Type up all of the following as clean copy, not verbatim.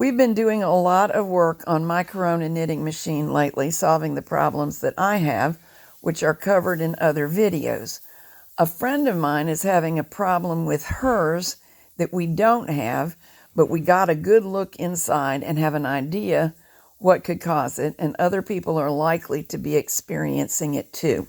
We've been doing a lot of work on my Corona knitting machine lately, solving the problems that I have, which are covered in other videos. A friend of mine is having a problem with hers that we don't have, but we got a good look inside and have an idea what could cause it, and other people are likely to be experiencing it too.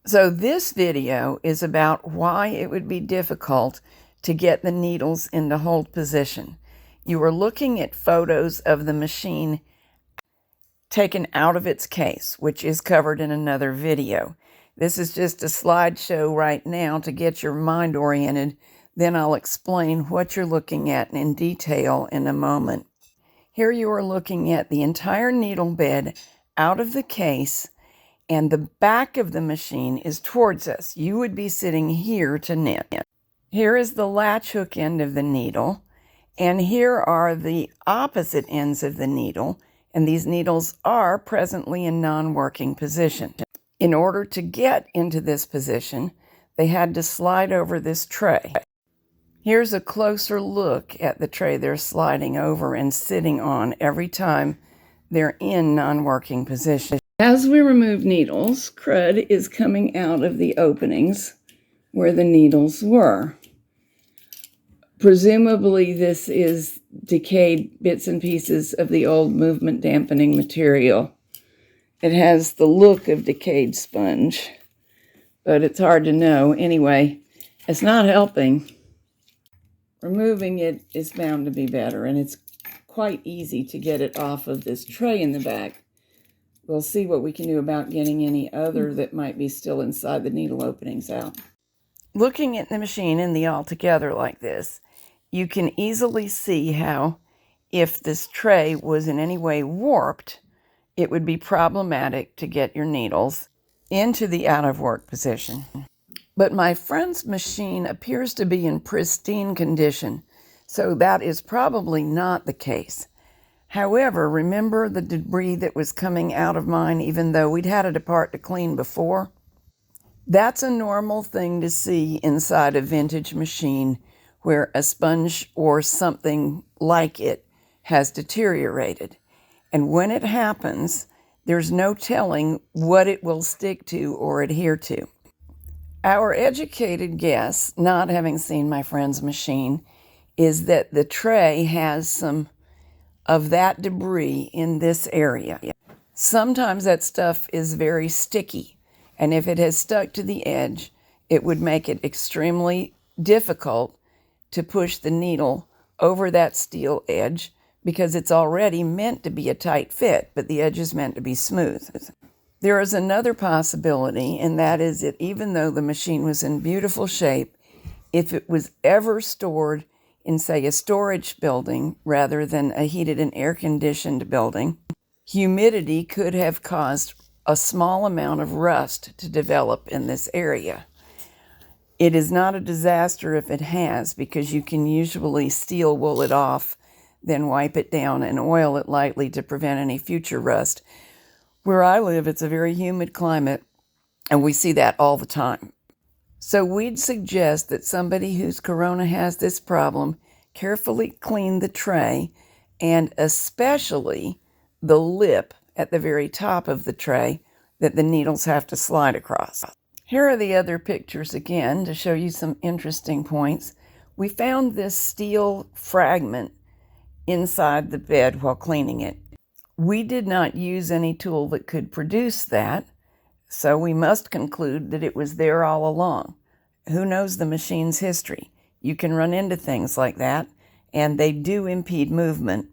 So this video is about why it would be difficult to get the needles into hold position. You are looking at photos of the machine taken out of its case, which is covered in another video. This is just a slideshow right now to get your mind oriented. Then I'll explain what you're looking at in detail in a moment. Here you are looking at the entire needle bed out of the case, and the back of the machine is towards us. You would be sitting here to knit. Here is the latch hook end of the needle, and here are the opposite ends of the needle, and these needles are presently in non-working position. In order to get into this position, they had to slide over this tray. Here's a closer look at the tray they're sliding over and sitting on every time they're in non-working position. As we remove needles, crud is coming out of the openings where the needles were. Presumably this is decayed bits and pieces of the old movement dampening material. It has the look of decayed sponge, but it's hard to know. Anyway, it's not helping. Removing it is bound to be better, and it's quite easy to get it off of this tray in the back. We'll see what we can do about getting any other that might be still inside the needle openings out. Looking at the machine in the altogether like this, you can easily see how if this tray was in any way warped, it would be problematic to get your needles into the out of work position. But my friend's machine appears to be in pristine condition, so that is probably not the case. However, remember the debris that was coming out of mine even though we'd had it apart to clean before? That's a normal thing to see inside a vintage machine where a sponge or something like it has deteriorated. And when it happens, there's no telling what it will stick to or adhere to. Our educated guess, not having seen my friend's machine, is that the tray has some of that debris in this area. Sometimes that stuff is very sticky, and if it has stuck to the edge, it would make it extremely difficult to push the needle over that steel edge because it's already meant to be a tight fit, but the edge is meant to be smooth. There is another possibility, and that is that even though the machine was in beautiful shape, if it was ever stored in, say, a storage building rather than a heated and air-conditioned building, humidity could have caused a small amount of rust to develop in this area. It is not a disaster if it has, because you can usually steel wool it off, then wipe it down and oil it lightly to prevent any future rust. Where I live, it's a very humid climate, and we see that all the time. So we'd suggest that somebody whose Corona has this problem carefully clean the tray, and especially the lip at the very top of the tray that the needles have to slide across. Here are the other pictures again to show you some interesting points. We found this steel fragment inside the bed while cleaning it. We did not use any tool that could produce that, so we must conclude that it was there all along. Who knows the machine's history? You can run into things like that, and they do impede movement.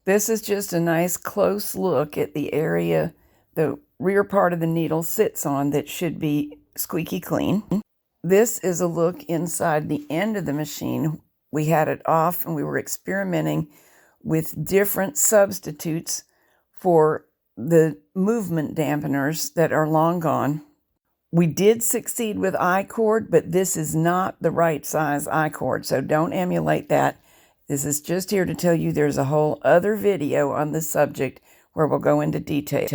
This is just a nice close look at the area the rear part of the needle sits on that should be squeaky clean. This is a look inside the end of the machine. We had it off and we were experimenting with different substitutes for the movement dampeners that are long gone. We did succeed with I-cord, but this is not the right size I-cord, so don't emulate that. This is just here to tell you there's a whole other video on the subject where we'll go into detail.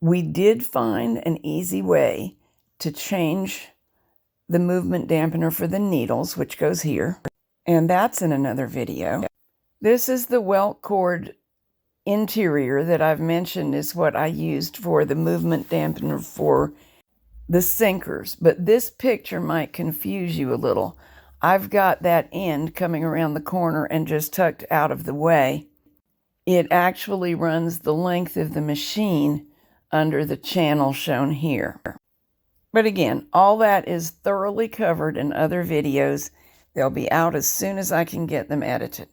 We did find an easy way to change the movement dampener for the needles, which goes here, and that's in another video. This is the welt cord interior that I've mentioned is what I used for the movement dampener for the sinkers, but this picture might confuse you a little. I've got that end coming around the corner and just tucked out of the way. It actually runs the length of the machine under the channel shown here. But again, all that is thoroughly covered in other videos. They'll be out as soon as I can get them edited.